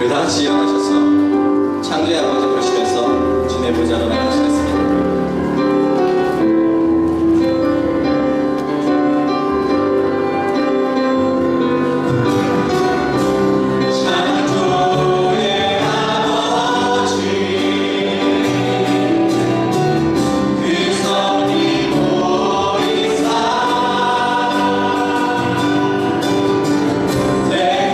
우리 다 같이 일어나셔서 창조의 아버지 부르시면서 주님의 보좌로 나가시겠습니다. 내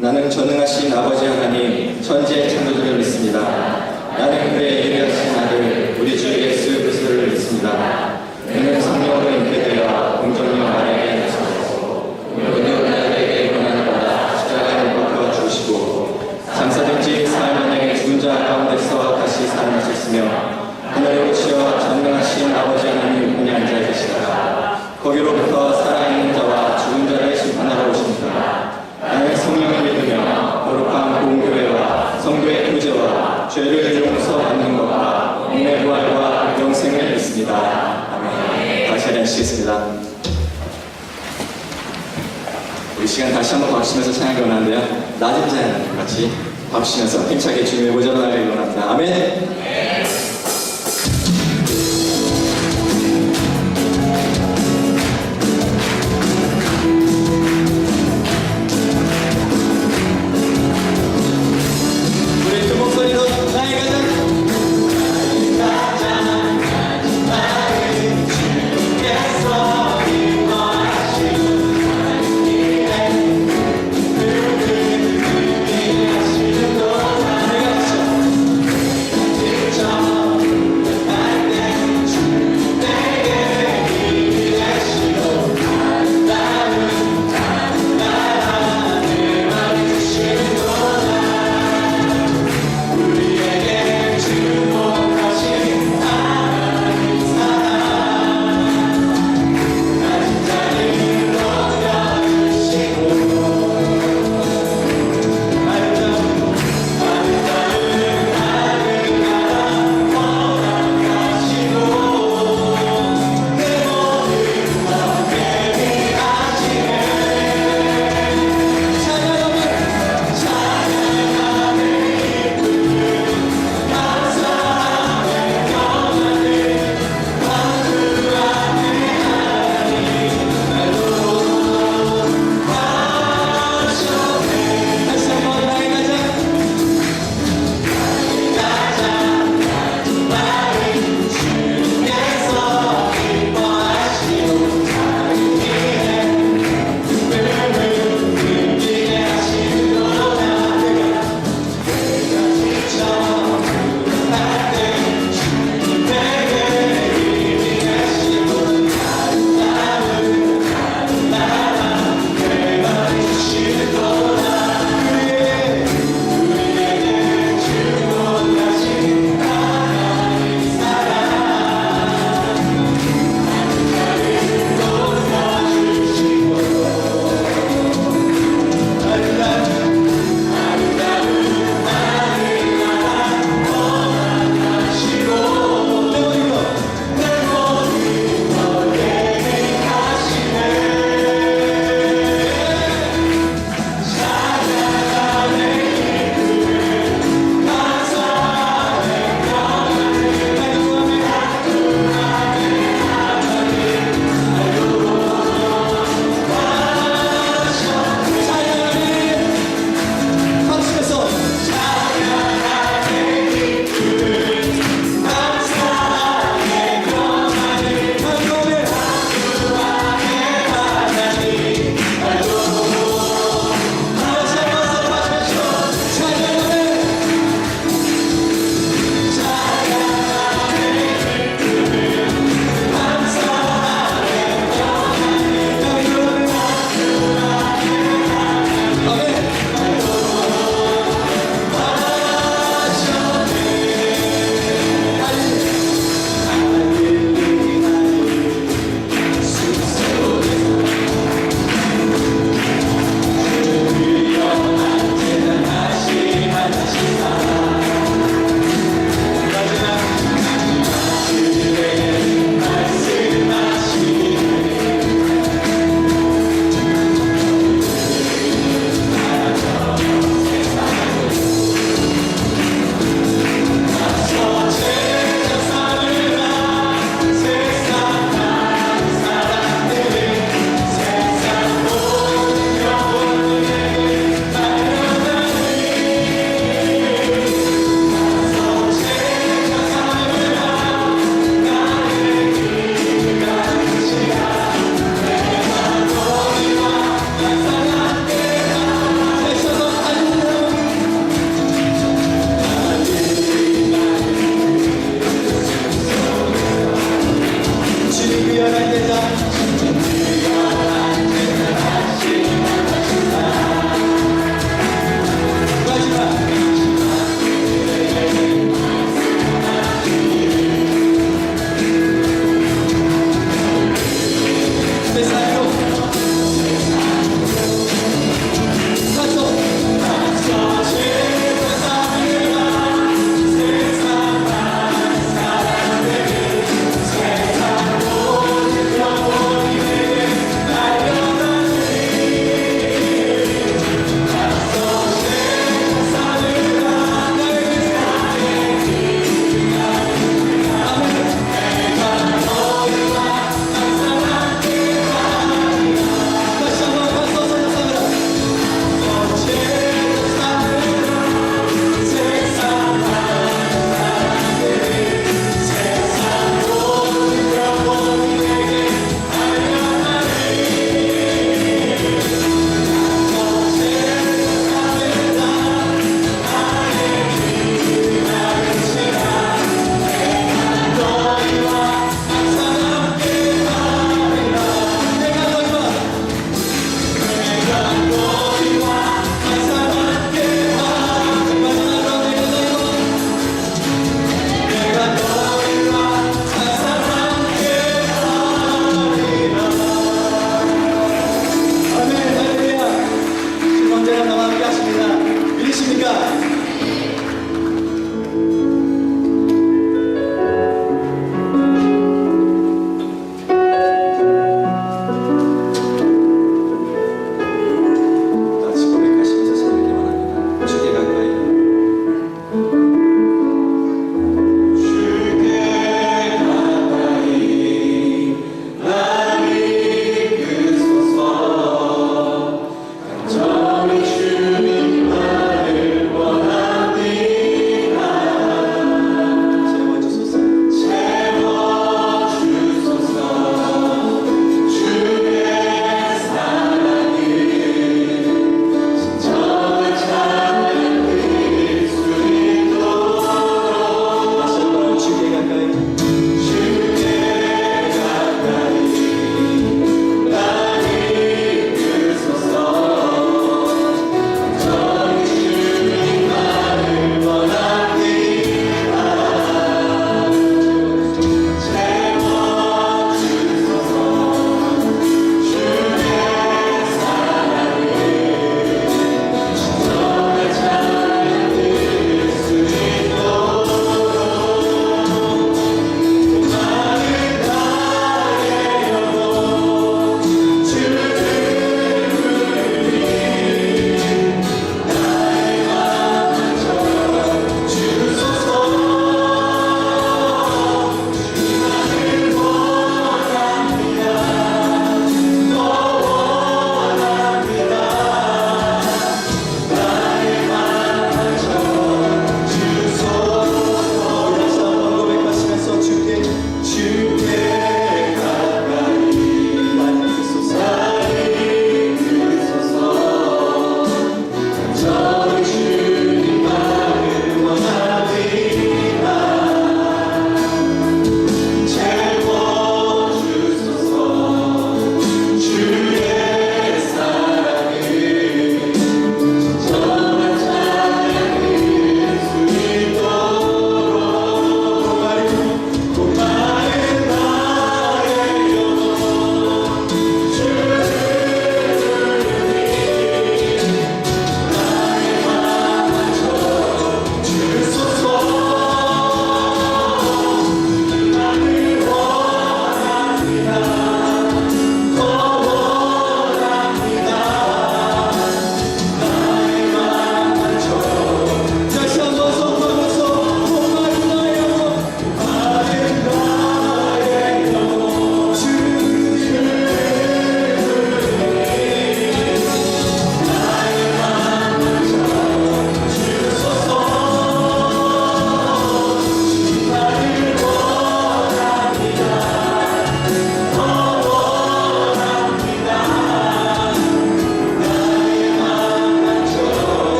나는 전능하신 아버지 하나님 천지의 창조주를 믿습니다. 나는 그의 예비하신 아들 우리 주 예수 그리스도를 믿습니다. 그는 성령으로 잉태되어 공정령 아래에 나셨고 은혜로 나에게 고난을 받아 십자가에 못 박혀 죽으시고 장사된 지 사흘 만에 죽은 자 가운데서 다시 살아나셨으며 하늘에 오시어 전능하신 아버지 하나님 우편에 앉아 계시다가 거기로부터 살아있는 자와 죽은 자를 심판하러 오십니다. 나는 성령을 믿으며 거룩한 공교회와 성도의 교제와 죄를 용서받는 것과 은혜 부활과 영생을 믿습니다. 아멘. 다시 앉으시겠습니다. 우리 시간 다시 한번 박수면서 찬양을 원하는데요. 낮은 찬양 같이 박수면서 힘차게 주님의 보좌로 나가길 원합니다. 아멘. 우리 두 목소리로 나의 가장 저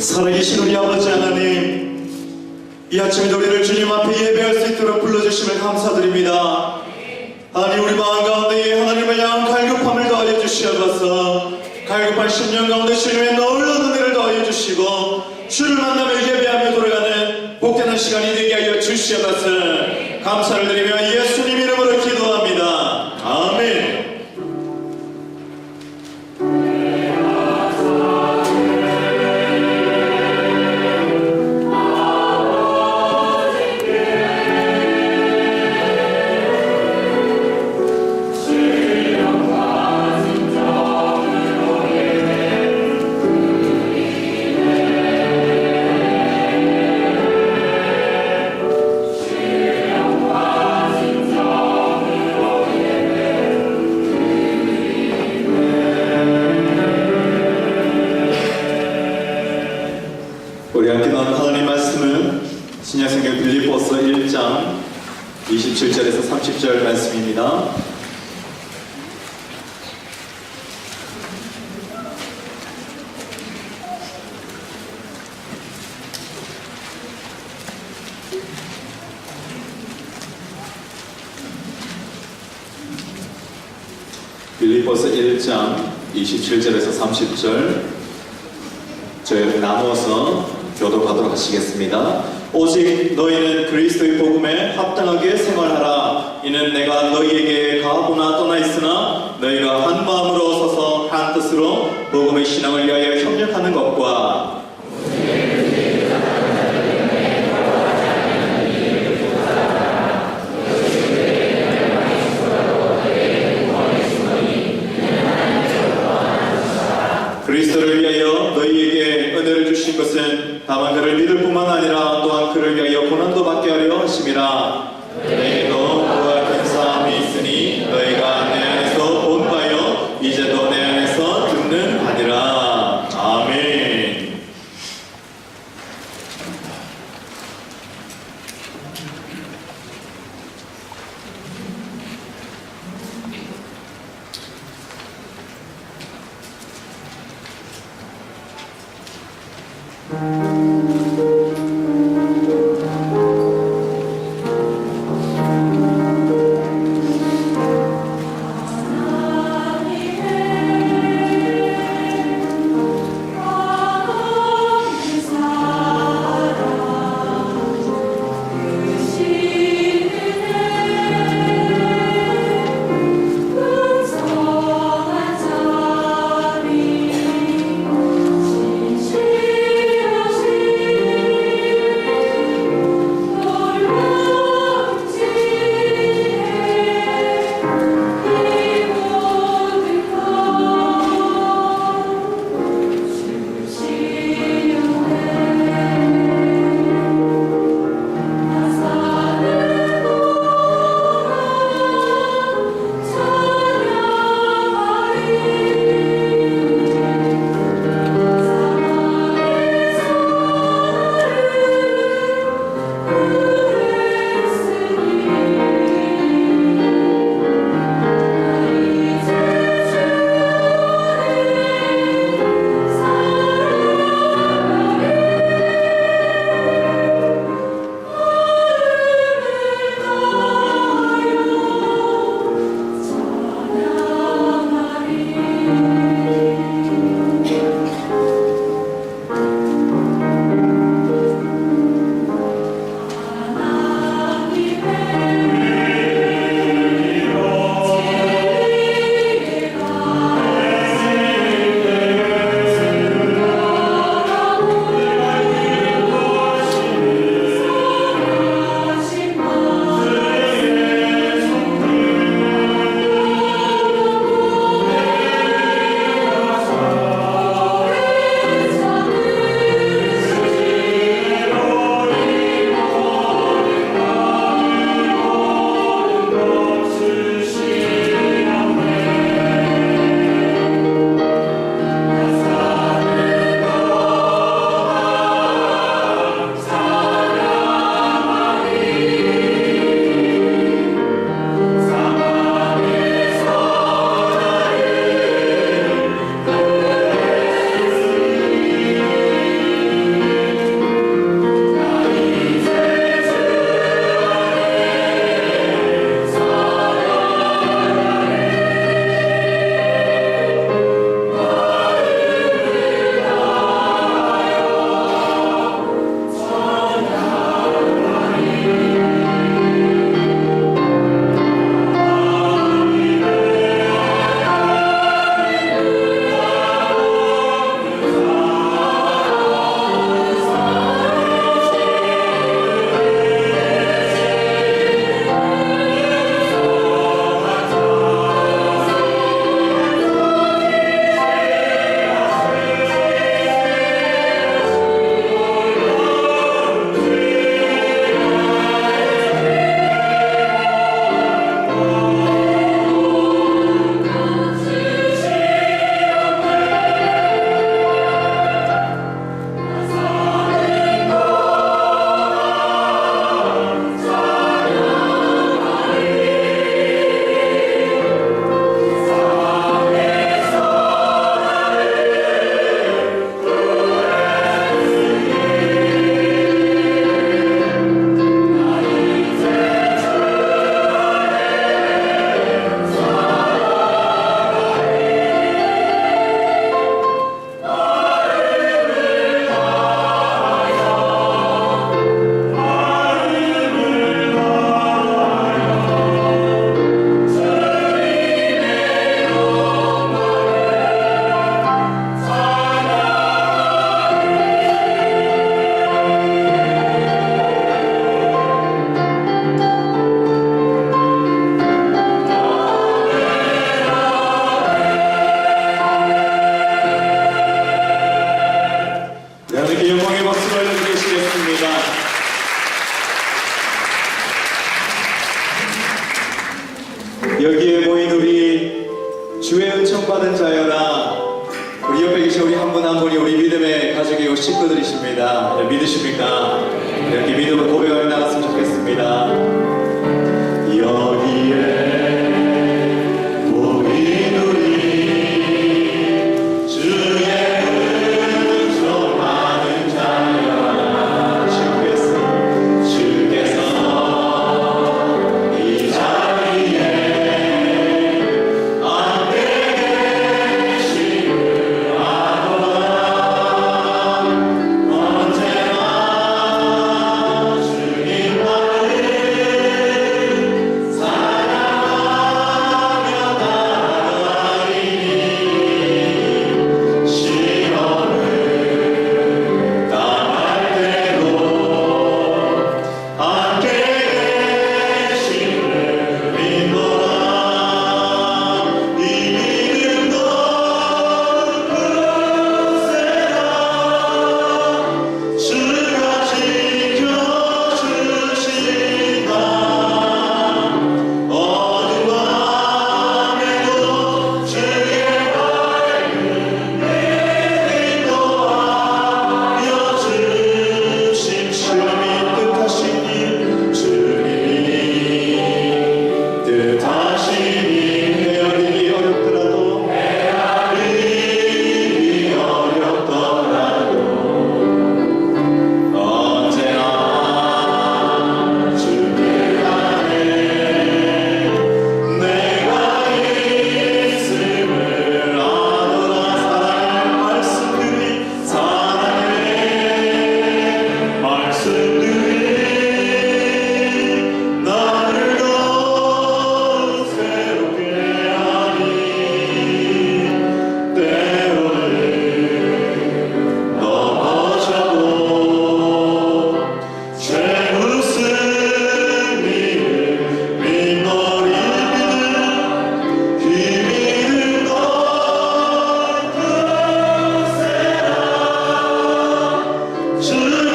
살아계신 우리 아버지 하나님, 이 아침에도 우리를 주님 앞에 예배할 수 있도록 불러주심을 감사드립니다. 하나님, 우리 마음 가운데 하나님을 향한 갈급함을 더하여 주시옵소서. 갈급한 심령 가운데 주님의 놀라운 은혜를 더하여 주시고, 주를 만나며 예배하며 돌아가는 복되는 시간이 되게 하여 주시옵소서. 감사를 드리며 예수님 이름으로 기도합니다. 아멘. 우리 함께 나눈 하나님 말씀은 신약성경 빌립보서 1장 27절에서 30절 말씀입니다. 빌립보서 1장 27절에서 30절 저희는 나누어서 교독하도록 하시겠습니다. 오직 너희는 그리스도의 복음에 합당하게 생활하라. 이는 내가 너희에게 가보나 떠나 있으나 너희가 한 마음으로 서서 한 뜻으로 복음의 신앙을 위하여 협력하는 것과 그리스도를 위하여 너희에게 은혜를 주신 것은 다만 그를 믿을 뿐만 아니라 또한 그를 위하여 고난도 받게 하려 하심이라. 너희에게도 그와 근사함이 있으니 너희가 내 안에서 본 바요 이제도 내 안에서 듣는 바니라. 아멘. 진실하신 분 한 분이 우리 믿음의 가족이고 식구들이십니다. 믿으십니까? 이렇게 믿음을 고백하며 나갔으면 좋겠습니다. 여기에 모인 우리 주의 은총 많은 자여 주께서 이 자리에 함께 계심을 아노라. 언제나 주님만을 사랑하며 따라가리니 시험을 당할 때도 함께 계심을 믿노라. 이 믿음도 그세라. 주가 지켜주신다. 어두운 밤에도 주의 밝은 인도하여 주심. 시험이 뜻하시니 주님이 뜻하시니 헤아리기 어렵더라도 언제나 주길 안에 내가 있음을 아노라. 사랑의 말씀들이 나를 더욱 새롭게 하니 때로는 넘어져도 죄웃음이 믿노리. 이 믿음 넌 그세라. 주가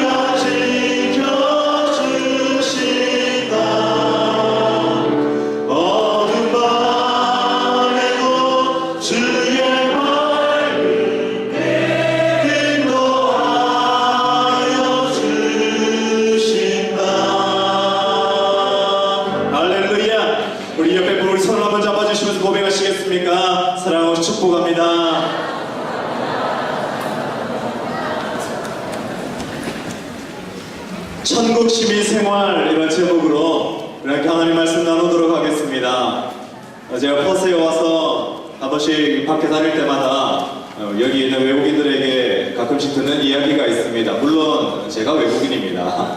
지켜주신다. 어두운 밤에도 주의 밝은 인도하여 주신다. 할렐루야. 우리 옆에 분 우리 손을 한번 잡아주시면서 고백하시겠습니까? 사랑하고 축복합니다. 천국 시민 생활, 이런 제목으로 이렇게 하나님 말씀 나누도록 하겠습니다. 제가 퍼스에 와서 한 번씩 밖에 다닐 때마다 여기 있는 외국인들에게 가끔씩 듣는 이야기가 있습니다. 물론 제가 외국인입니다.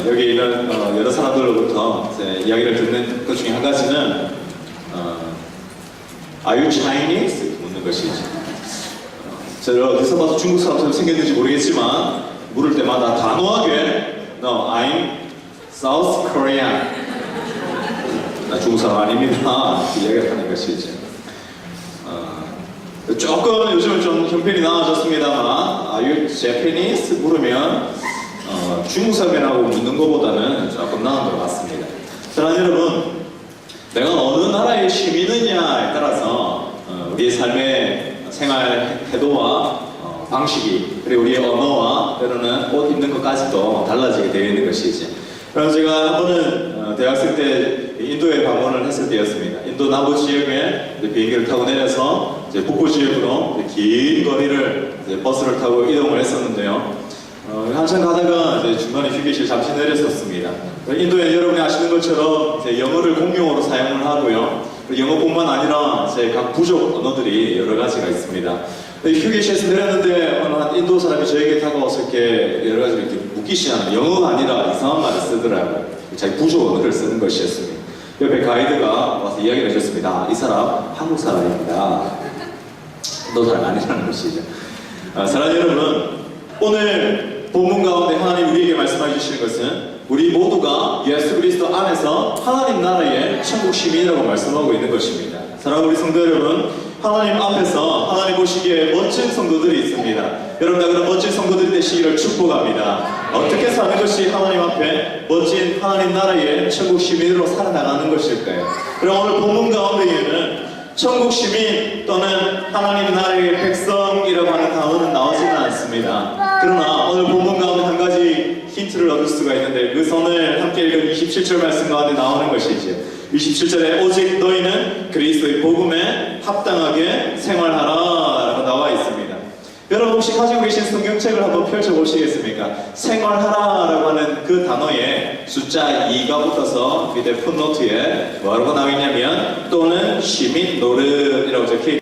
여기 있는 여러 사람들로부터 제 이야기를 듣는 것 중에 한 가지는 Are you Chinese? 묻는 것이죠. 제가 어디서 봐서 중국 사람처럼 생겼는지 모르겠지만 물을 때마다 단호하게 No, I'm South Korean. 나 중국 사람 아닙니다. 이야기를 하는 것이죠. 조금 요즘은 좀 형편이 나아졌습니다만 Are you Japanese? 물으면 중국 사람이라고 묻는 것보다는 조금 나은 것 같습니다. 사랑하는 여러분, 내가 어느 나라의 시민이냐에 따라서 우리의 삶의 생활 태도와 방식이, 그리고 우리의 언어와 때로는 옷 입는 것까지도 달라지게 되어 있는 것이지. 그래서 제가 한 번은 대학생 때 인도에 방문을 했을 때였습니다. 인도 남부 지역에 비행기를 타고 내려서 이제 북부 지역으로 긴 거리를 버스를 타고 이동을 했었는데요. 한참 가다가 이제 중간에 휴게실 잠시 내렸었습니다. 인도에 여러분이 아시는 것처럼 이제 영어를 공용어로 사용을 하고요. 영어뿐만 아니라 제 각 부족 언어들이 여러 가지가 있습니다. 휴게실에서 내렸는데 한 인도 사람이 저에게 다가와서 이렇게 여러 가지 이렇게 묻기 시작하는, 영어가 아니라 이상한 말을 쓰더라고요. 자기 부족 언어를 쓰는 것이었습니다. 옆에 가이드가 와서 이야기를 해줬습니다. 이 사람 한국 사람입니다. 인도 사람 아니라는 것이죠. 사랑하는 여러분, 오늘 본문 가운데 하나님 우리에게 말씀해 주시는 것은 우리 모두가 예수 그리스도 안에서 하나님 나라의 천국 시민이라고 말씀하고 있는 것입니다. 사랑하는 우리 성도 여러분, 하나님 앞에서 하나님 보시기에 멋진 성도들이 있습니다. 여러분 다 그런 멋진 성도들이 되시기를 축복합니다. 어떻게 사는 것이 하나님 앞에 멋진 하나님 나라의 천국 시민으로 살아나가는 것일까요? 그럼 오늘 본문 가운데에는 천국 시민 또는 하나님 나라의 백성이라고 하는 단어는 나오지는 않습니다. 그러나 오늘 본문 가운데 한 가지 힌트를 얻을 수가 있는데 그 선을 함께 읽은 27절 말씀 가운데 나오는 것이죠. 27절에 오직 너희는 그리스도의 복음에 합당하게 생활하라 라고 나와 있습니다. 여러분 혹시 가지고 계신 성경책을 한번 펼쳐보시겠습니까? 생활하라 라고 하는 그 단어에 숫자 2가 붙어서 밑에 풋노트에 뭐라고 나와 있냐면 또는 시민 노릇이라고 적혀있습니다.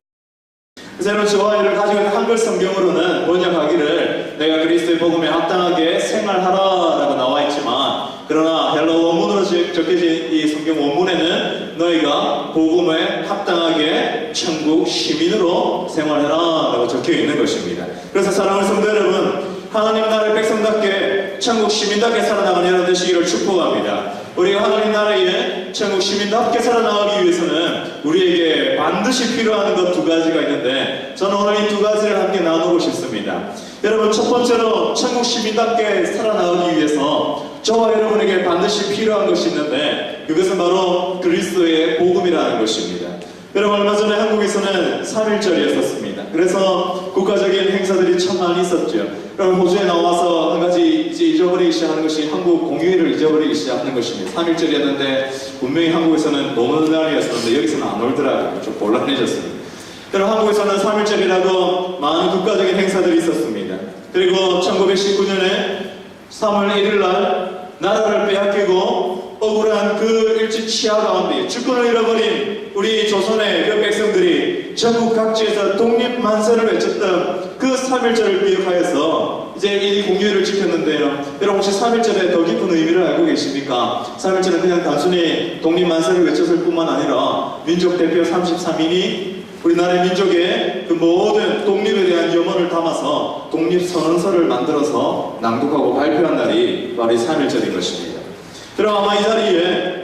그래서 여러분 저와 이를 가지고 있는 한글 성경으로는 번역하기를 내가 그리스도의 복음에 합당하게 생활하라 라고 나와 있지만 그러나 헬러 원문으로 적혀진 이 성경 원문에는 너희가 복음에 합당하게 천국 시민으로 생활해라 라고 적혀 있는 것입니다. 그래서 사랑하는 성도 여러분, 하나님 나라의 백성답게 천국 시민답게 살아나가는 여러분 되시기를 축복합니다. 우리가 하나님 나라의 천국 시민답게 살아나가기 위해서는 우리에게 반드시 필요한 것 두 가지가 있는데 저는 오늘 이 두 가지를 함께 나누고 싶습니다. 여러분 첫 번째로 천국 시민답게 살아나가기 위해서 저와 여러분에게 반드시 필요한 것이 있는데 그것은 바로 그리스도의 복음이라는 것입니다. 여러분 얼마 전에 한국에서는 3.1절이었습니다. 그래서 국가적인 행사들이 참 많이 있었죠. 여러분 호주에 나와서 한 가지 이제 잊어버리기 시작하는 것이 한국 공휴일을 잊어버리기 시작하는 것입니다. 3.1절이었는데 분명히 한국에서는 노는 날이었었는데 여기서는 안 놀더라고요. 좀 곤란해졌습니다. 여러분 한국에서는 3.1절이라고 많은 국가적인 행사들이 있었습니다. 그리고 1919년에 3월 1일 날 나라를 빼앗기고 억울한 그 일제 치하 가운데 주권을 잃어버린 우리 조선의 몇 백성들이 전국 각지에서 독립만세를 외쳤던 그 3.1절을 기억하여서 이제 이 공휴일을 지켰는데요. 여러분 혹시 3.1절의 더 깊은 의미를 알고 계십니까? 3.1절은 그냥 단순히 독립만세를 외쳤을 뿐만 아니라 민족 대표 33인이 우리나라의 민족의 그 모든 독립에 대한 염원을 담아서 독립선언서를 만들어서 낭독하고 발표한 날이 바로 이 3.1절인 것입니다. 그럼 아마 이 자리에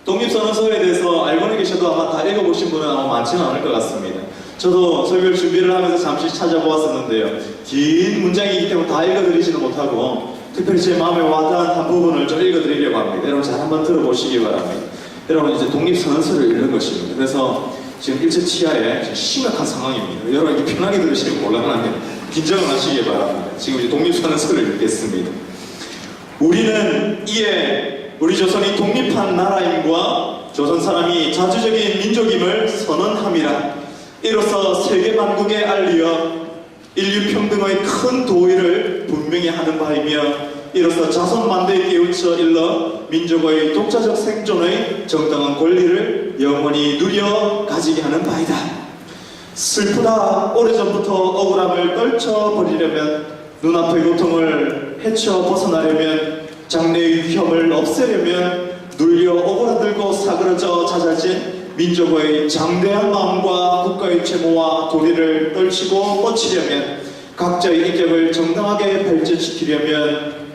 독립선언서에 대해서 알고는 계셔도 아마 다 읽어보신 분은 아마 많지는 않을 것 같습니다. 저도 설교를 준비를 하면서 잠시 찾아보았었는데요. 긴 문장이기 때문에 다 읽어드리지는 못하고 특별히 제 마음에 와닿은 한 부분을 좀 읽어드리려고 합니다. 여러분 잘 한번 들어보시기 바랍니다. 여러분 이제 독립선언서를 읽는 것입니다. 그래서 지금 일제 치하에 심각한 상황입니다. 여러분 이렇게 편하게 들으시면 곤란합니다. 긴장을 하시기 바랍니다. 지금 이제 독립선언서를 읽겠습니다. 우리는 이에 우리 조선이 독립한 나라임과 조선 사람이 자주적인 민족임을 선언함이라. 이로써 세계 만국에 알리어 인류 평등의 큰 도의를 분명히 하는 바이며 이로써 자손 만대에 깨우쳐 일러 민족의 독자적 생존의 정당한 권리를 영원히 누려 가지게 하는 바이다. 슬프다. 오래전부터 억울함을 떨쳐버리려면 눈앞의 고통을 헤쳐 벗어나려면 장래의 위험을 없애려면 눌려 오그라들고 사그러져 잦아진 민족의 장대한 마음과 국가의 채무와 도리를 떨치고 뻗치려면 각자의 인격을 정당하게 발전시키려면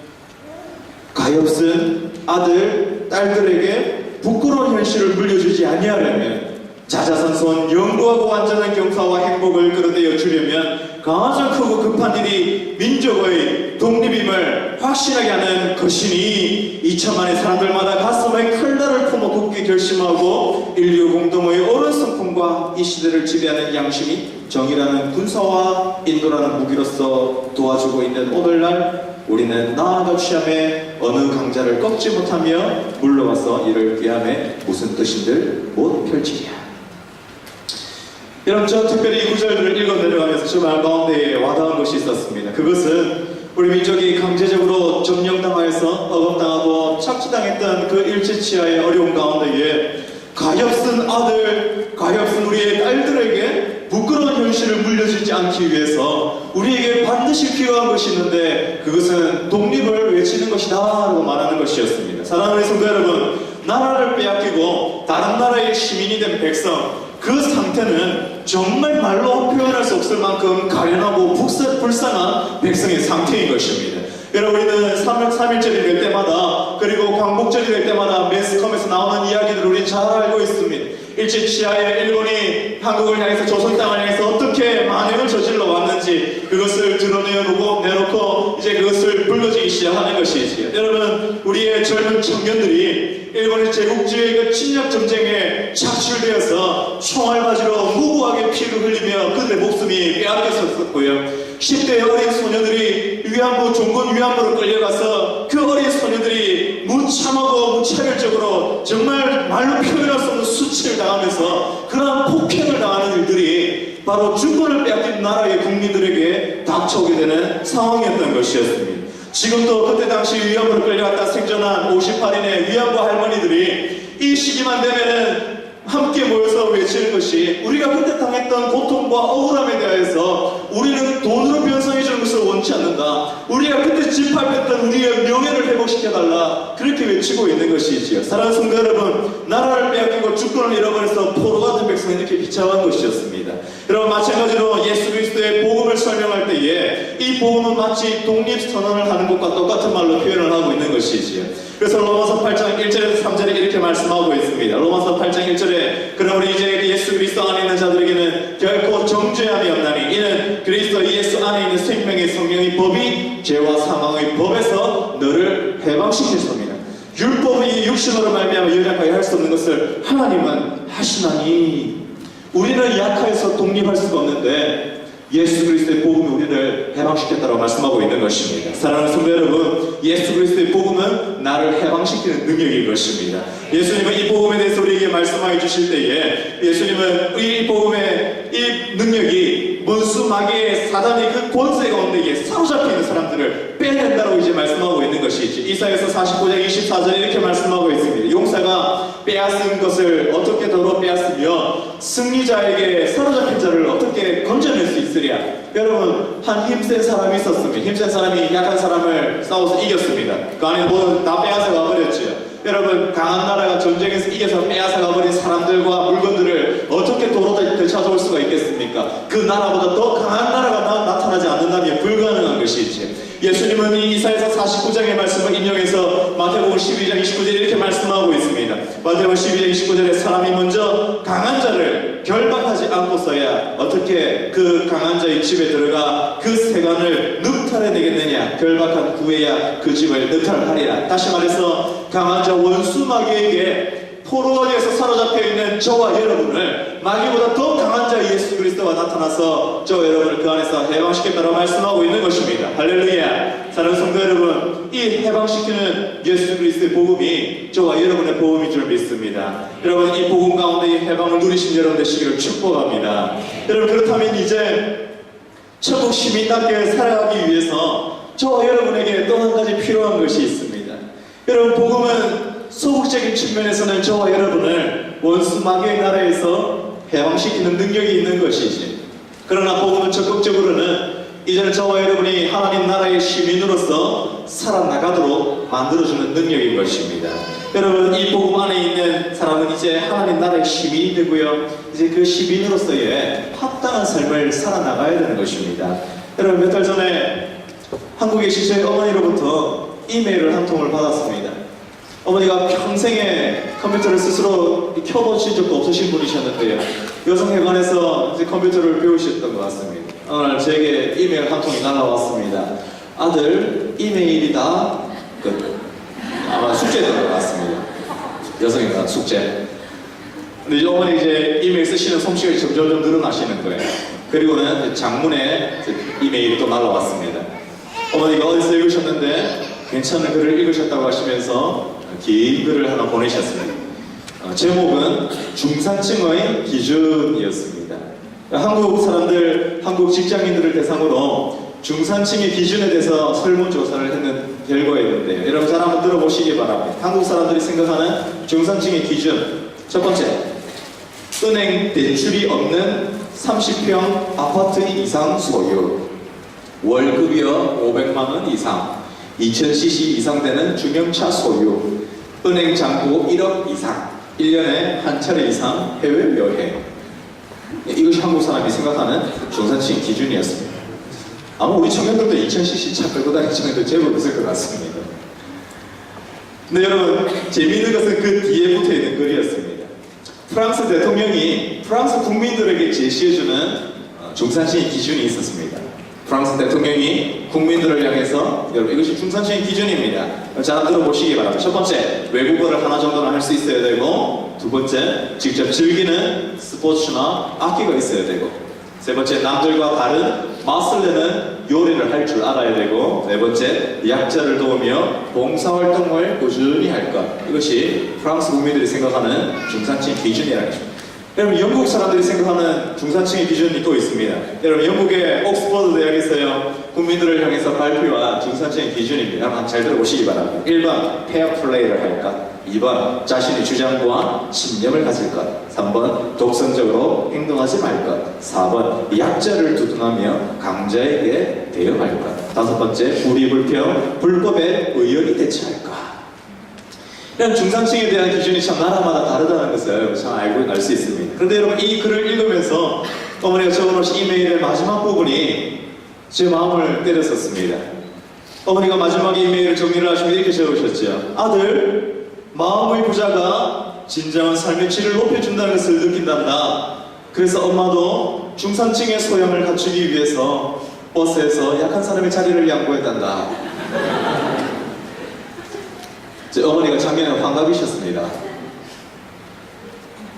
가엾은 아들, 딸들에게 부끄러운 현실을 물려주지 아니하려면 자자선선 영구하고 완전한 경사와 행복을 끌어내어 주려면 가장 크고 급한 일이 민족의 독립임을 확신하게 하는 것이니 2천만의 사람들마다 가슴에 칼날을 품어 굳게 결심하고 인류 공동의 옳은 성품과 이 시대를 지배하는 양심이 정의라는 군사와 인도라는 무기로서 도와주고 있는 오늘날 우리는 나아가 취함에 어느 강자를 꺾지 못하며 물러가서 이를 귀함에 무슨 뜻인들 못 펼치랴. 여러분 저 특별히 이 구절들을 읽어 내려가면서 저 말 가운데에 와닿은 것이 있었습니다. 그것은 우리 민족이 강제적으로 점령당하여서 억압당하고 착취당했던 그 일제치하의 어려운 가운데에 가엾은 아들, 가엾은 우리의 딸들에게 부끄러운 현실을 물려주지 않기 위해서 우리에게 반드시 필요한 것이 있는데 그것은 독립을 외치는 것이다 라고 말하는 것이었습니다. 사랑하는 성도 여러분, 나라를 빼앗기고 다른 나라의 시민이 된 백성, 그 상태는 정말 말로 표현할 수 없을 만큼 가련하고 불쌍한 백성의 상태인 것입니다. 여러분 우리는 3.1절이 될 때마다 그리고 광복절이 될 때마다 매스컴에서 나오는 이야기들을 우리 잘 알고 있습니다. 일제 치하에 일본이 한국을 향해서 조선 땅을 향해서 어떻게 만행을 저질러 왔는지 그것을 내놓고 이제 그것을 불거지기 시작하는 것이지요. 여러분, 우리의 젊은 청년들이 일본의 제국주의의 그 침략 전쟁에 착출되어서 총알바지로 무고하게 피를 흘리며 그들의 목숨이 빼앗겼었고요. 10대의 어린 소녀들이 위안부, 종군 위안부로 끌려가서 그 어린 소녀들이 무참하고 무차별적으로 정말 말로 표현할 수 없는 수치를 당하면서 그러한 폭행을 당하는 일들이 바로 주권을 빼앗긴 나라의 국민들에게 닥쳐오게 되는 상황이었던 것이었습니다. 지금도 그때 당시 위안부로 끌려갔다 생존한 58인의 위안부 할머니들이 이 시기만 되면은 함께 모여서 외치는 것이 우리가 그때 당했던 고통과 억울함에 대해서 우리는 돈으로 변상해 주는 것을 원치 않는다. 우리가 그때 짓밟혔던 우리의 명예를 회복시켜달라. 그렇게 외치고 있는 것이지요. 사랑하는 성도 여러분, 나라를 빼앗기고 주권을 잃어버려서 포로 같은 백성이 이렇게 비참한 것이었습니다. 여러분, 마찬가지로 예수 그리스도의 복음을 설명할 때에 이 복음은 마치 독립선언을 하는 것과 똑같은 말로 표현을 하고 있는 것이지요. 그래서 로마서 8장 1절에서 3절에 이렇게 말씀하고 있습니다. 로마서 8장 1절에 그러므로 이제 예수 그리스도 안에 있는 자들에게는 결코 정죄함이 없나니 이는 그리스도 예수 안에 있는 생명의 성령의 법이 죄와 사망의 법에서 너를 해방시켰습니다. 율법이 육신으로 말미암아 연약하게 할 수 없는 것을 하나님은 하시나니 우리는 약하여서 독립할 수가 없는데 예수 그리스도의 복음이 우리를 해방시켰다고 말씀하고 있는 것입니다. 사랑하는 성도 여러분, 예수 그리스도의 복음은 나를 해방시키는 능력일 것입니다. 예수님은 이 복음에 대해서 우리에게 말씀하여 주실 때에 예수님은 이 복음의 이 능력이 문수 마귀의 사단의 그 권세 가운데 사로잡히는 사람들을 빼낸다고 이제 말씀하고 있는 것이지. 이사야서 49장 24절에 이렇게 말씀하고 있습니다. 용사가 빼앗은 것을 어떻게 도로 빼앗으며 승리자에게 사로잡힌 자를 어떻게 건져낼 수 있으랴. 여러분, 한 힘센 사람이 있었습니다. 힘센 사람이 약한 사람을 싸워서 이겼습니다. 그 안에 뭐든 다 빼앗아 가버렸죠. 여러분, 강한 나라가 전쟁에서 이겨서 빼앗아 가버린 사람들과 물건들을 어떻게 도로 되찾아올 수가 있겠습니까? 그 나라보다 더 강한 나라가 나타나지 않는다면 불가능한 것이지. 예수님은 이 이사야서 49장의 말씀을 인용해서 마태복음 12장 29절에 이렇게 말씀하고 있습니다. 마태복음 12장 29절에 사람이 먼저 강한 자를 결박하지 않고서야 어떻게 그 강한 자의 집에 들어가 그 세간을 늑탈해내겠느냐. 결박한 후에야 그 집을 늑탈하리라. 다시 말해서 강한 자 원수 마귀에게 포로원에서 사로잡혀 있는 저와 여러분을 마귀보다 더 강한 자 예수 그리스도가 나타나서 저와 여러분을 그 안에서 해방시켰다고 말씀하고 있는 것입니다. 할렐루야. 사랑하는 성도 여러분, 이 해방시키는 예수 그리스도의 복음이 저와 여러분의 복음인 줄 믿습니다. 여러분, 이 복음 가운데 이 해방을 누리신 여러분 되시기를 축복합니다. 여러분, 그렇다면 이제 천국 시민답게 살아가기 위해서 저와 여러분에게 또 한 가지 필요한 것이 있습니다. 여러분, 복음은 소극적인 측면에서는 저와 여러분을 원수 마귀의 나라에서 해방시키는 능력이 있는 것이지. 그러나 복음은 적극적으로는 이제는 저와 여러분이 하나님 나라의 시민으로서 살아나가도록 만들어주는 능력인 것입니다. 여러분, 이 복음 안에 있는 사람은 이제 하나님 나라의 시민이 되고요, 이제 그 시민으로서의 합당한 삶을 살아나가야 되는 것입니다. 여러분, 몇 달 전에 한국에 계신 저희 어머니로부터 이메일을 한 통을 받았습니다. 어머니가 평생에 컴퓨터를 스스로 켜보신 적도 없으신 분이셨는데요, 여성회관에서 이제 컴퓨터를 배우셨던 것 같습니다. 오늘 제게 이메일 한 통이 날라왔습니다. 아들, 이메일이 다 끝. 아마 숙제였던 것 같습니다. 여성회관 숙제. 근데 이제 어머니 이제 이메일 쓰시는 솜씨가 점점 늘어나시는 거예요. 그리고는 장문에 이메일이 또 날라왔습니다. 어머니가 어디서 읽으셨는데 괜찮은 글을 읽으셨다고 하시면서 긴 글을 하나 보내셨습니다. 제목은 중산층의 기준이었습니다. 한국 사람들, 한국 직장인들을 대상으로 중산층의 기준에 대해서 설문조사를 했는 결과였는데요. 여러분 잘 한번 들어보시기 바랍니다. 한국 사람들이 생각하는 중산층의 기준. 첫 번째, 은행 대출이 없는 30평 아파트 이상 소유, 월급이요 500만 원 이상, 2000cc 이상 되는 중형차 소유, 은행 잔고 1억 이상, 1년에 한 차례 이상 해외여행. 이것이 한국 사람이 생각하는 중산층 기준이었습니다. 아마 우리 청년들도 2000cc 차 끌고 다니는 청년들 제법 있을 것 같습니다. 근데 여러분, 재미있는 것은 그 뒤에 붙어있는 글이었습니다. 프랑스 대통령이 프랑스 국민들에게 제시해주는 중산층의 기준이 있었습니다. 프랑스 대통령이 국민들을 향해서 여러분 이것이 중산층의 기준입니다. 자, 한번 들어보시기 바랍니다. 첫 번째, 외국어를 하나 정도는 할 수 있어야 되고, 두 번째, 직접 즐기는 스포츠나 악기가 있어야 되고, 세 번째, 남들과 다른 맛을 내는 요리를 할 줄 알아야 되고, 네 번째, 약자를 도우며 봉사활동을 꾸준히 할 것. 이것이 프랑스 국민들이 생각하는 중산층 기준이라는 것입니다. 여러분, 영국 사람들이 생각하는 중산층의 기준이 또 있습니다. 여러분, 영국의 옥스퍼드 대학에서요, 국민들을 향해서 발표한 중산층의 기준입니다. 한번 잘 들어보시기 바랍니다. 1번, 페어플레이를 할 것. 2번, 자신의 주장과 신념을 가질 것. 3번, 독선적으로 행동하지 말 것. 4번, 약자를 두둔하며 강자에게 대응할 것. 5번째, 불이불평, 불법에 의연히 대처할 것. 이런 중산층에 대한 기준이 참 나라마다 다르다는 것을 참 알 수 있습니다. 그런데 여러분, 이 글을 읽으면서 어머니가 적어놓으신 이메일의 마지막 부분이 제 마음을 때렸었습니다. 어머니가 마지막에 이메일을 정리를 하시고 이렇게 적으셨죠. 아들, 마음의 부자가 진정한 삶의 질을 높여준다는 것을 느낀단다. 그래서 엄마도 중산층의 소양을 갖추기 위해서 버스에서 약한 사람의 자리를 양보했단다. 제 어머니가 작년에 환갑이셨습니다.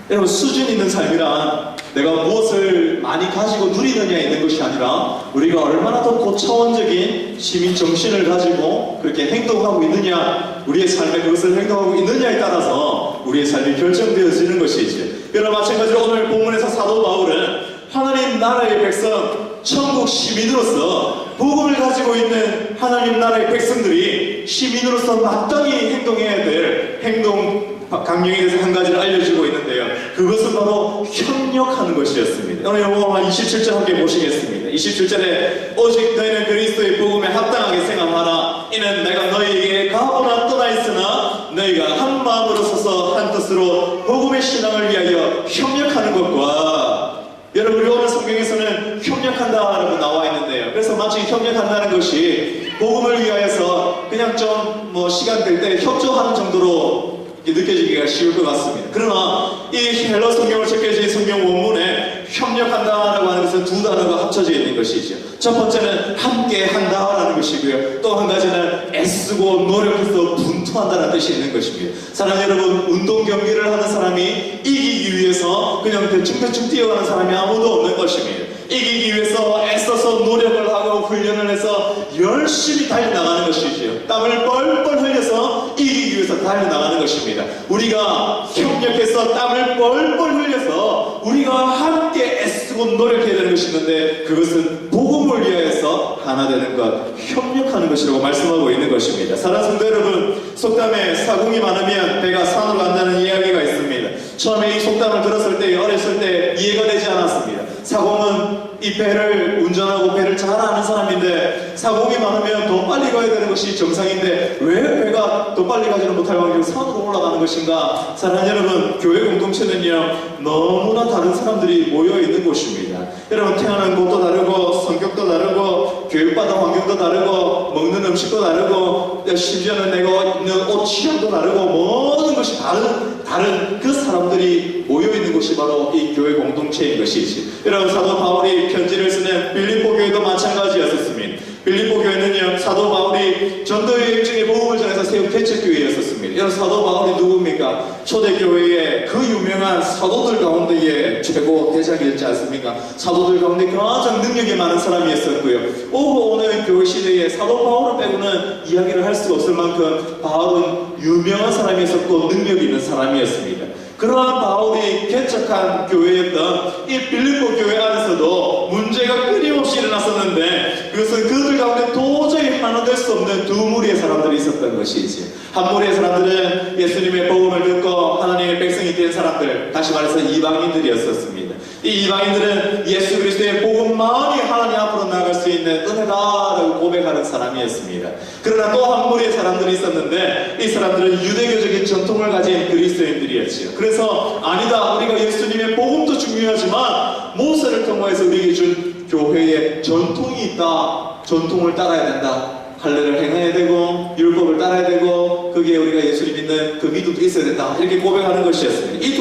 여러분, 수준 있는 삶이란 내가 무엇을 많이 가지고 누리느냐에 있는 것이 아니라 우리가 얼마나 더 고차원적인 시민 정신을 가지고 그렇게 행동하고 있느냐, 우리의 삶에 그것을 행동하고 있느냐에 따라서 우리의 삶이 결정되어지는 것이지. 여러분, 마찬가지로 오늘 본문에서 사도 바울은 하나님 나라의 백성, 천국 시민으로서 복음을 가지고 있는 하나님 나라의 백성들이 시민으로서 마땅히 행동해야 될 행동 강령에 대해서 한 가지를 알려주고 있는데요. 그것은 바로 협력하는 것이었습니다. 오늘 요거 27절 함께 보시겠습니다. 27절에 오직 너희는 그리스도의 복음에 합당하게 생각하라. 이는 내가 너희에게 가보나 떠나 있으나 너희가 한 마음으로 서서 한 뜻으로 복음의 신앙을 위하여 협력하는 것과, 여러분, 우리 오늘 성경에서는 협력한다라고 나와 있는데요. 그래서 마치 협력한다는 것이 복음을 위하여서 그냥 좀 시간 될 때 협조하는 정도로 느껴지기가 쉬울 것 같습니다. 그러나 이 헬러 성경을 적혀진 성경 원문에 협력한다라고 하는 것은 두 단어가 합쳐져 있는 것이죠. 첫 번째는 함께 한다라는 것이고요. 또 한 가지는 애쓰고 노력해서 분투한다는 뜻이 있는 것입니다. 사랑하는 여러분, 운동 경기를 하는 사람이 이기기 위해서 그냥 대충 뛰어가는 사람이 아무도 없는 것입니다. 이기기 위해서 애써서 노력을 하고 훈련을 해서 열심히 달려나가는 것이죠. 땀을 뻘뻘 흘려서 이기기 위해서 달려나가는 것입니다. 우리가 협력해서 땀을 뻘뻘 흘려서 우리가 함께 애쓰고 노력해야 되는 것이 있는데, 그것은 복음을 위하여서 하나 되는 것, 협력하는 것이라고 말씀하고 있는 것입니다. 사랑하는 성도 여러분, 속담에 사공이 많으면 배가 산으로 간다는 이야기가 있습니다. 처음에 이 속담을 들었을 때, 어렸을 때 이해가 되지 않았습니다. 사공은 이 배를 운전하고 배를 잘 아는 사람인데, 사공이 많으면 더 빨리 가야 되는 것이 정상인데 왜 배가 더 빨리 가지는 못할 확률로 산으로 올라가는 것인가? 사랑하는 여러분, 교회 공동체는요, 너무나 다른 사람들이 모여 있는 곳입니다. 여러분, 태어난 곳도 다르고 성격도 다르고 교육받은 환경도 다르고 먹는 음식도 다르고 심지어는 내가 입는 옷 취향도 다르고 모든 것이 다른 그 사람들이 모여 있는 곳이 바로 이 교회 공동체인 것이지. 여러분, 사도 바울이 편지를 쓰는 빌립보 교회도 마찬가지였었습니다. 빌립보 교회는요, 사도 바울이 전도여행 중에 복음을 전해서 세운 개척교회였었습니다. 여러분, 사도 바울이 누굽니까? 초대교회의 그 유명한 사도들 가운데의 최고 대장이었지 않습니까? 사도들 가운데 가장 능력이 많은 사람이었었고요. 오고 오는 교회 시대에 사도 바울을 빼고는 이야기를 할 수가 없을 만큼 바울은 유명한 사람이었었고 능력 있는 사람이었습니다. 그러한 바울이 개척한 교회였던 이 빌립보 교회 안에서도 문제가 끊임없이 일어났었는데, 그것은 그들 가운데 도저히 하나 될 수 없는 두 무리의 사람들이 있었던 것이지. 한 무리의 사람들은 예수님의 복음을 듣고 하나님의 백성이 된 사람들, 다시 말해서 이방인들이었었습니다. 이 이방인들은 예수 그리스도의 복음만이 하나님 앞으로 나아갈 수 있는 은혜다라고 고백하는 사람이었습니다. 그러나 또 한 무리의 사람들이 있었는데, 이 사람들은 유대교적인 전통을 가진 그리스도인들이었지요. 그래서 아니다, 우리가 예수님의 복음도 중요하지만 모세를 통해서 우리에게 준 교회에 전통이 있다, 전통을 따라야 된다 할례를 행해야 되고 율법을 따라야 되고 거기에 우리가 예수를 믿는 그 믿음도 있어야 된다 이렇게 고백하는 것이었습니다. 이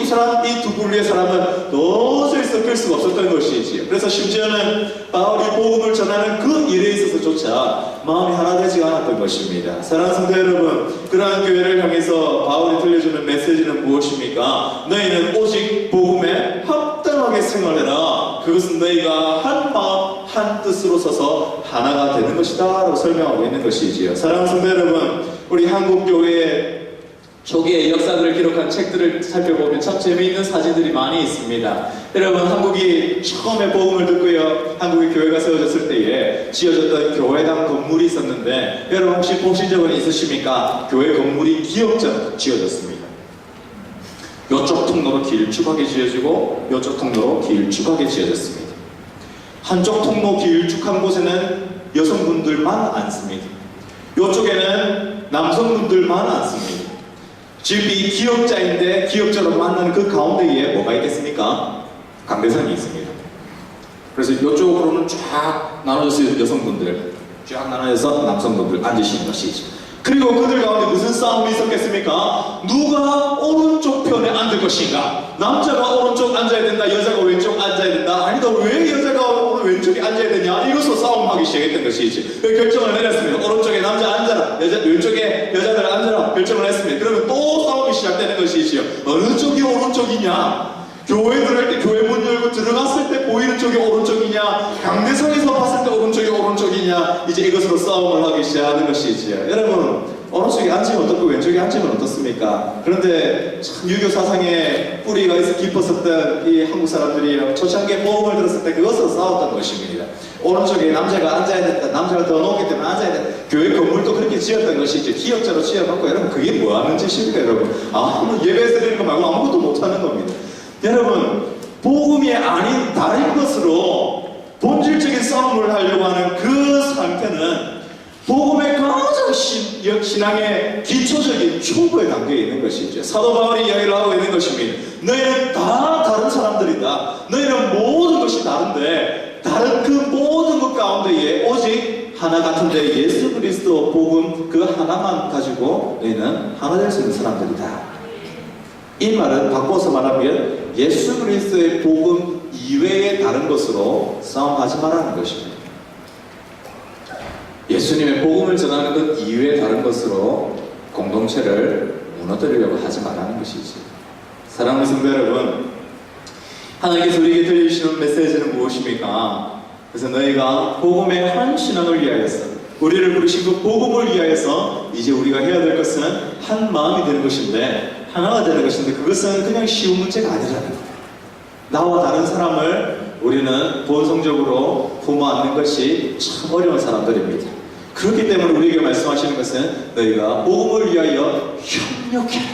두 분류의 사람은 도저히 섞일 수가 없었던 것이지요. 그래서 심지어는 바울이 복음을 전하는 그 일에 있어서조차 마음이 하나 되지 않았던 것입니다. 사랑하는 성도 여러분, 그러한 교회를 향해서 바울이 들려주는 메시지는 무엇입니까? 너희는 오직 복음에 합당하게 생활해라. 그것은 너희가 한 마음 한 뜻으로 서서 하나가 되는 것이다 라고 설명하고 있는 것이지요. 사랑하는 성도 여러분, 우리 한국 교회의 초기의 역사들을 기록한 책들을 살펴보면 참 재미있는 사진들이 많이 있습니다. 여러분, 한국이 처음에 복음을 듣고요, 한국의 교회가 세워졌을 때에 지어졌던 교회당 건물이 있었는데, 여러분 혹시 보신 적은 있으십니까? 교회 건물이 기역자로 지어졌습니다. 이쪽 통로로 길쭉하게 지어지고 이쪽 통로로 길쭉하게 지어졌습니다. 한쪽 통로 길쭉한 곳에는 여성분들만 앉습니다. 이쪽에는 남성분들만 앉습니다. 즉 이 기역자인데 기역자로 만나는 그 가운데에 뭐가 있겠습니까? 강대상이 있습니다. 그래서 이쪽으로는 쫙 나눠져서 여성분들, 쫙 나눠져서 남성분들 앉으시는 것이죠. 그리고 그들 가운데 무슨 싸움이 있었겠습니까? 누가 오른쪽 편에 앉을 것인가? 남자가 오른쪽 앉아야 된다, 여자가 왼쪽 앉아야 된다. 아니다, 왜 여자가 왼쪽에 앉아야 되냐? 이것으로 싸움하기 시작했던 것이지. 결정을 내렸습니다. 오른쪽에 남자 앉아라, 왼쪽에 여자들 앉아라 결정을 했습니다. 그러면 또 싸움이 시작되는 것이지요. 어느 쪽이 오른쪽이냐? 교회 들어갈 때 교회 문 열고 들어갔을 때 보이는 쪽이 오른쪽이냐, 강대상에서 봤을 때 오른쪽이 오른쪽이냐, 이제 이것으로 싸움을 하기 시작하는 것이지요. 여러분, 오른쪽에 앉으면 어떻고 왼쪽에 앉으면 어떻습니까? 그런데 참 유교 사상에 뿌리가 깊었었던 이 한국 사람들이 초창기에 복음을 들었을 때 그것으로 싸웠던 것입니다. 오른쪽에 남자가 앉아야 된다, 남자가 더 높기 때문에 앉아야 된다. 교회 건물도 그렇게 지었던 것이죠. 기역자로 지어갖고, 여러분 그게 뭐 하는 짓입니까? 여러분 예배 드리는 거 말고 아무것도 못하는 겁니다. 여러분, 복음이 아닌 다른 것으로 본질적인 싸움을 하려고 하는 그 상태는 복음의 가장 신앙의 기초적인 초보에 담겨 있는 것이죠. 사도 바울이 이야기를 하고 있는 것입니다. 너희는 다 다른 사람들이다. 너희는 모든 것이 다른데 다른 그 모든 것 가운데에 오직 하나 같은데 예수 그리스도 복음 그 하나만 가지고 너희는 하나 될 수 있는 사람들이다. 이 말은 바꿔서 말하면 예수 그리스도의 복음 이외의 다른 것으로 싸움하지 말라는 것입니다. 예수님의 복음을 전하는 것 이외의 다른 것으로 공동체를 무너뜨리려고 하지 말라는 것이지. 사랑하는 성도 여러분, 하나님께서 우리에게 들려주시는 메시지는 무엇입니까? 그래서 너희가 복음의 한 신앙을 위하여서, 우리를 부르신 그 복음을 위하여서 이제 우리가 해야 될 것은 한 마음이 되는 것인데, 하나가 되는 것인데, 그것은 그냥 쉬운 문제가 아니라는 거예요. 나와 다른 사람을 우리는 본성적으로 품어 안는 것이 참 어려운 사람들입니다. 그렇기 때문에 우리에게 말씀하시는 것은 너희가 복음을 위하여 협력해라.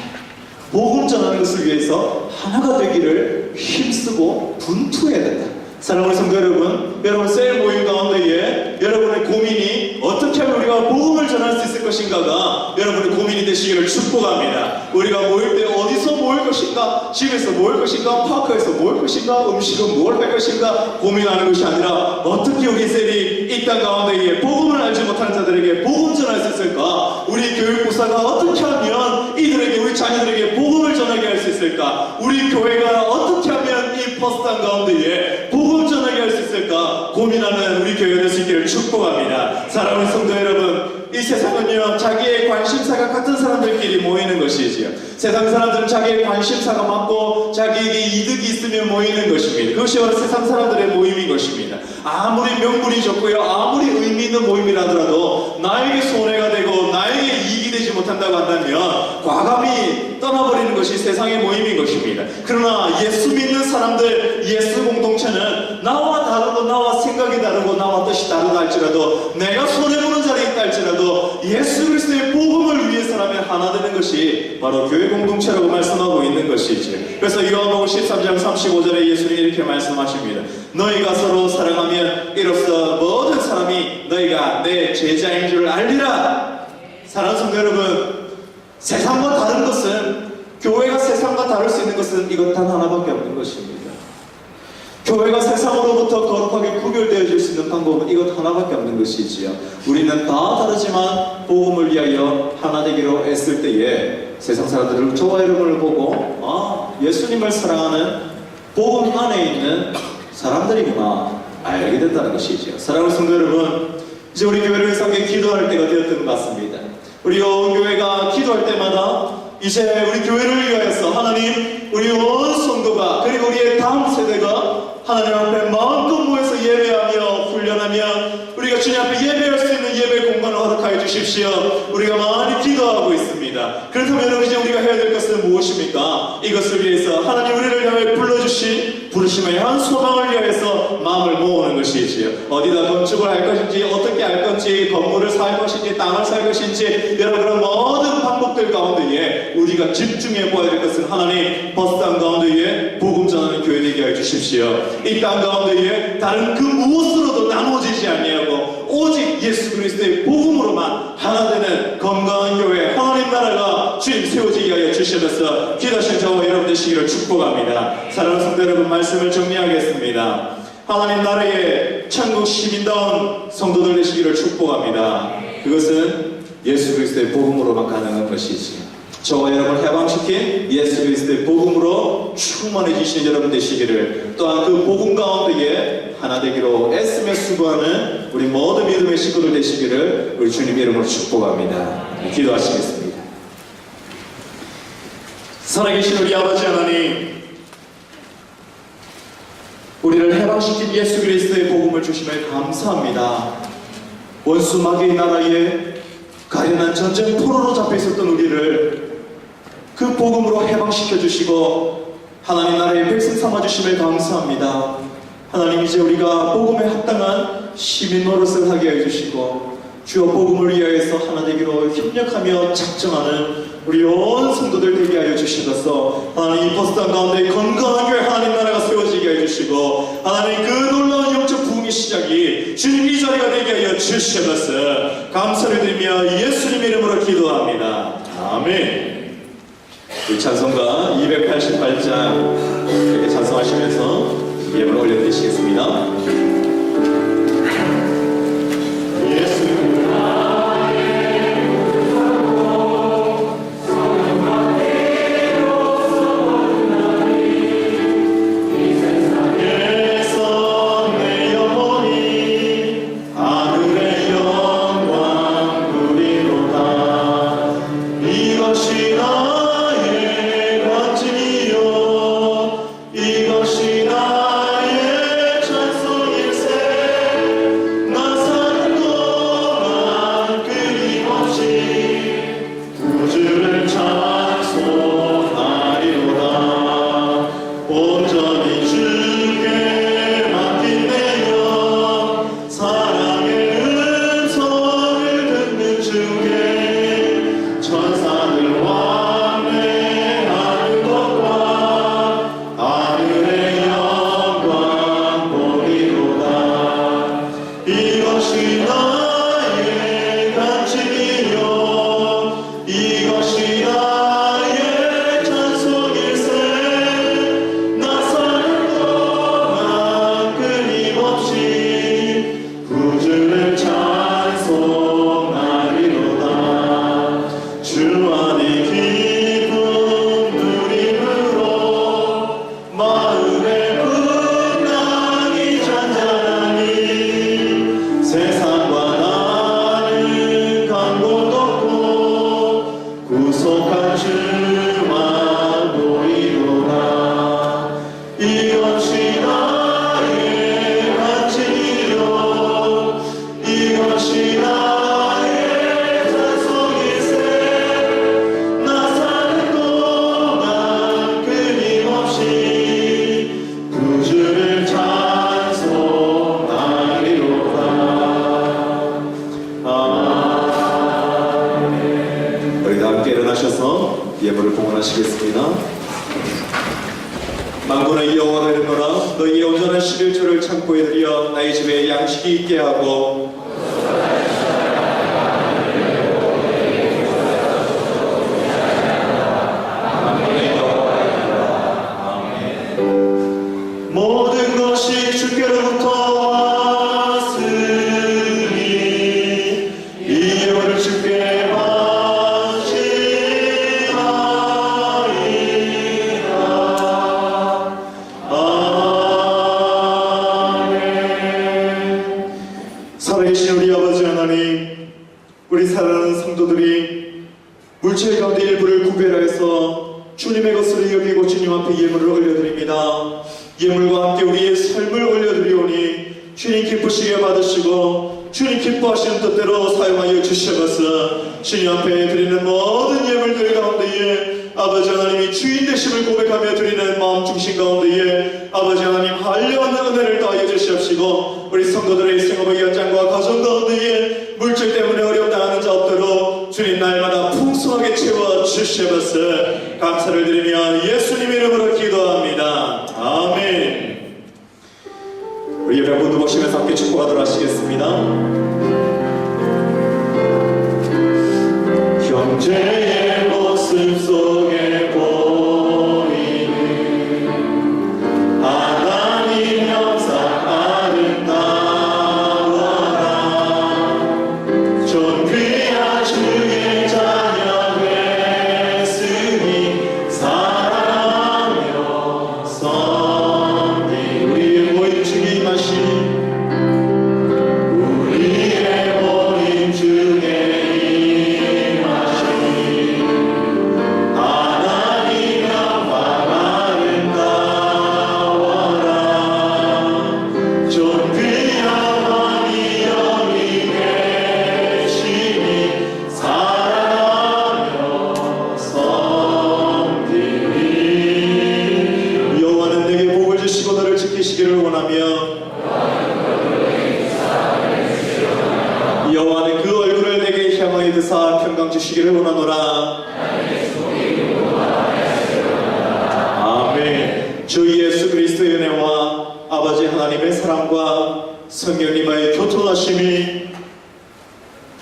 복음 전하는 것을 위해서 하나가 되기를 힘쓰고 분투해야 된다. 사랑하는 성도 여러분, 여러분 셀 모임 가운데에 여러분의 고민이 어떻게 하면 우리가 복음을 전할 수 있을 것인가가 여러분의 고민이 되시기를 축복합니다. 우리가 모일 때 어디서 모일 것인가, 집에서 모일 것인가, 파크에서 모일 것인가, 음식은 뭘 할 것인가 고민하는 것이 아니라 어떻게 우리 셀이 이 땅 가운데에 복음을 알지 못하는 자들에게 복음 전할 수 있을까? 우리 교육부사가 어떻게 하면 이들에게, 우리 자녀들에게 복음을 전하게 할 수 있을까? 우리 교회가 어떻게 하면 이 버스탄 가운데에 복음 전하게 할 수 있을까? 고민하는 우리 교회가 될 수 있기를 축복합니다. 사랑하는 성도 여러분, 이 세상은요 자기의 관심사가 같은 사람들끼리 모이는 것이지요. 세상 사람들은 자기의 관심사가 맞고 자기에게 이득이 있으면 모이는 것입니다. 그것이 바로 세상 사람들의 모임인 것입니다. 아무리 명분이 좋고요, 아무리 의미 있는 모임이라 하더라도 나에게 손해가 되고 나에게 이익이 되지 못한다고 한다면 과감히 떠나버리는 것이 세상의 모임인 것입니다. 그러나 예수 믿는 사람들, 예수 공동체는 나와 다르고 나와 생각이 다르고 나와 뜻이 다르다 할지라도, 내가 손해보는 자리에 있다 할지라도 예수 그리스도의 복음을 위해서라면 하나 되는 것이 바로 교회 공동체라고 말씀하고 있는 것이지. 그래서 요한복음 13장 35절에 예수님이 이렇게 말씀하십니다. 너희가 서로 사랑하면 이로써 모든 사람이 너희가 내 제자인 줄 알리라. 사랑하는 성도 여러분, 세상과 다른 것은, 교회가 세상과 다를 수 있는 것은 이것 단 하나밖에 없는 것입니다. 교회가 세상으로부터 거룩하게 구별되어질 수 있는 방법은 이것 하나밖에 없는 것이지요. 우리는 다 다르지만 복음을 위하여 하나 되기로 애쓸 때에 세상 사람들을 저와 여러분을 보고 예수님을 사랑하는 복음 안에 있는 사람들이구나 알게 된다는 것이지요. 사랑하는 성도 여러분, 이제 우리 교회를 위해서 함께 기도할 때가 되었던 것 같습니다. 우리 온 교회가 기도할 때마다 이제 우리 교회를 위하여서 하나님, 우리 온 성도가 그리고 우리의 다음 세대가 하나님 앞에 마음껏 모여서 예배하며 훈련하며 우리가 주님 앞에 예배할 수 있는 예배 공간을 허락하여 주십시오. 우리가 많이 기도하고 있습니다. 그렇다면 여러분, 이제 우리가 해야 될 것은 무엇입니까? 이것을 위해서 하나님 우리를 향해 불러주신 부르심의 한 소망을 위하여서 마음을 모으는 것이지요. 어디다 건축을 할 것인지, 어떻게 할 건지, 건물을 살 것인지, 땅을 살 것인지, 여러분 그런 모든 방법들 가운데에 우리가 집중해 보아야 될 것은 하나님 버스땅 가운데에 복음 전하는 교회 되게 해 주십시오. 이 땅 가운데에 다른 그 무엇으로도 나눠지지 아니하고 오직 예수 그리스도의 복음으로만 하나 되는 건강한 교회, 하나님 나라가 주님 세워지게 하여 주시면서 기도하신 저와 여러분 되시기를 축복합니다. 사랑하는 성도 여러분, 말씀을 정리하겠습니다. 하나님 나라의 천국 시민다운 성도들 되시기를 축복합니다. 그것은 예수 그리스도의 복음으로만 가능한 것이지, 저와 여러분을 해방시킨 예수 그리스도의 복음으로 충만해지시는 여러분 되시기를, 또한 그 복음 가운데에 하나 되기로 애쓰며 수고하는 우리 모든 믿음의 식구들 되시기를 우리 주님 이름으로 축복합니다. 기도하시겠습니다. 살아계신 우리 아버지 하나님, 우리를 해방시킨 예수 그리스도의 복음을 주심에 감사합니다. 원수 마귀의 나라에 가련한 전쟁 포로로 잡혀 있었던 우리를 그 복음으로 해방시켜 주시고 하나님 나라의 백성 삼아 주심에 감사합니다. 하나님, 이제 우리가 복음에 합당한 시민 노릇을 하게 해 주시고 주여 복음을 위하여서 하나 되기로 협력하며 작정하는 우리 온 성도들 되게 하여 주시옵소서. 하나님, 이 버스땅 가운데 건강한 교회 하나님 나라가 세워지게 해 주시고 하나님, 그 놀라운 영적 부흥의 시작이 주님 이 자리가 되게 하여 주시옵소서. 감사를 드리며 예수님 이름으로 기도합니다. 아멘. 우리 찬송가 288장 이렇게 찬송하시면서 예물 올려드리시겠습니다. 예물을 봉헌하시겠습니다. 만군의 여호와가 이르노라, 너희의 온전한 11조를 창고에 들여 나의 집에 양식이 있게 하고 모든 것 우리 사랑하는 성도들이 물질 가운데 일부를 구별하여서 주님의 것을 여기고 주님 앞에 예물을 올려드립니다. 예물과 함께 우리의 삶을 올려드리오니 주님 기쁘시게 받으시고 주님 기뻐하시는 뜻대로 사용하여 주셔서 주님 앞에 드리는 모든 예물들 가운데에 아버지 하나님이 주인 되심을 고백하며 드리는 마음 중심 가운데에 아버지 하나님 한량한 은혜를 더하여 주시옵시고 우리 성도들의 생업의 현장과 가정 가운데에 물질 때문에 어렵다 자 없도록 주님 날마다 풍성하게 채워주셔서 감사를 드리며 예수님 이름으로 기도합니다. 아멘. 우리 예배 모두 보시면서 함께 축복하도록 하시겠습니다. 형제의 모습 속에 보이는 하나님 형상 아름다워라. 존귀한 주의 자녀 됐으니 사랑하며 섬기. 우리의 모임 중에 임하신 우리의 모임 중에 여호와는 그 얼굴을 내게 향하여 드사 평강 주시기를 원하노라. 아멘. 주 예수 그리스도의 은혜와 아버지 하나님의 사랑과 성령님의 교통하심이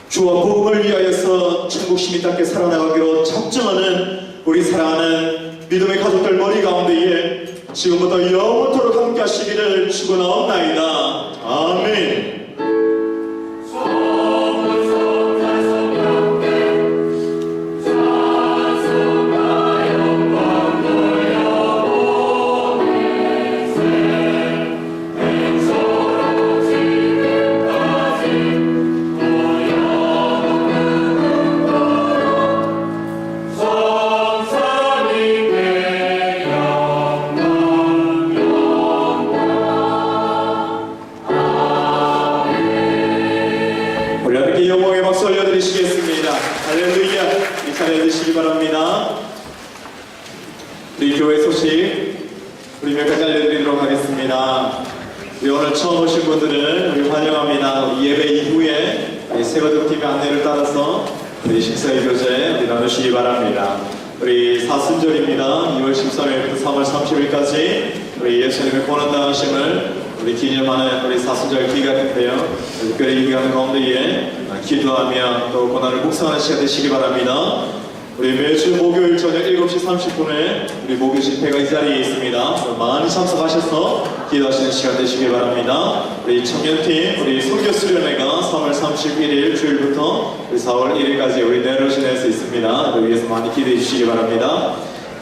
주와 복음을 위하여서 천국 시민 답게 살아나가기로 작정하는 우리 사랑하는 믿음의 가족들 머리 가운데에 지금부터 영원토록 함께 하시기를 축원하옵나이다. 아멘. 영광의 박수 올려드리시겠습니다. 할렐루야. 이 자리에 드시기 바랍니다. 우리 교회 소식 우리 몇 가지 알려드리도록 하겠습니다. 우리 오늘 처음 오신 분들은 우리 환영합니다. 우리 예배 이후에 우리 세거등팀의 안내를 따라서 우리 식사의 교제 우리 나누시기 바랍니다. 우리 사순절입니다. 2월 13일부터 3월 30일까지 우리 예수님의 고난당하심을 우리 기념하는 우리 사순절 기간인데요. 특별히 이 기간 가운데에 기도하며 또 고난을 묵상하는 시간 되시기 바랍니다. 우리 매주 목요일 저녁 7시 30분에 우리 목요 집회가 이 자리에 있습니다. 많이 참석하셔서 기도하시는 시간 되시기 바랍니다. 우리 청년팀 우리 선교 수련회가 3월 31일 주일부터 우리 4월 1일까지 우리 내로시내에서 있습니다. 그 위해서 많이 기대해 주시기 바랍니다.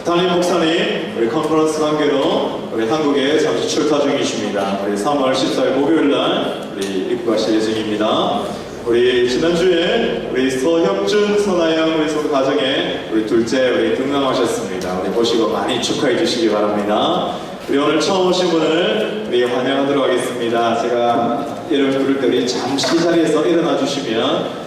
담임 목사님 우리 컨퍼런스 관계로 우리 한국에 잠시 출타 중이십니다. 우리 3월 14일 목요일날 우리 입국하실 예정입니다. 우리 지난주에 우리 서형준, 서나영 우리 성도 가정에 우리 둘째 우리 등남하셨습니다. 우리 보시고 많이 축하해 주시기 바랍니다. 우리 오늘 처음 오신 분을 우리 환영하도록 하겠습니다. 제가 이름 부를 때 우리 잠시 자리에서 일어나 주시면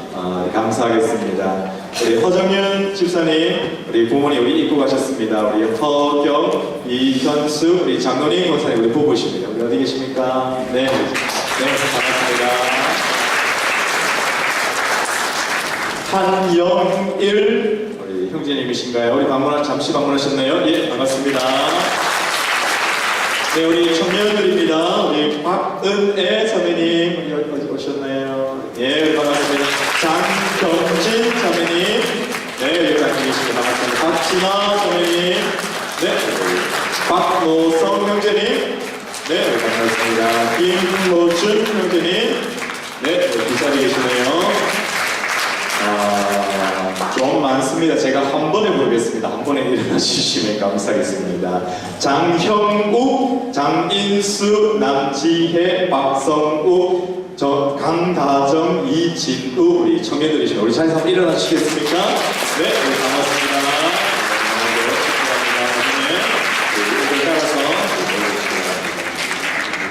감사하겠습니다. 우리 허정윤 집사님, 우리 부모님 우리 입국하셨습니다. 우리 허경, 이현수, 우리 장로님 권사님 우리 보고 계십니다. 우리 어디 계십니까? 네, 반갑습니다. 한영일 우리 형제님이신가요? 우리 잠시 방문하셨네요. 예, 반갑습니다. 네, 우리 청년들입니다. 우리 박은애 자매님 어디 오셨나요? 예, 반갑습니다. 장경진 자매님, 네, 여기 앉아 계십니다. 반갑습니다. 박진아 자매님, 네, 박노성 형제님, 네, 반갑습니다. 김모준 형제님, 네, 이 자리에 계시네요. 좀 많습니다. 제가 한 번에 부르겠습니다. 한 번에 일어나 주시면 감사하겠습니다. 장형욱, 장인수, 남지혜, 박성욱, 저 강다정, 이진우 우리 청년들이시죠. 우리 자리에서 한번 일어나 주시겠습니까? 네, 우리 반갑습니다. 네, 축하합니다. 네, 따라서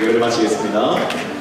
예를 마치겠습니다.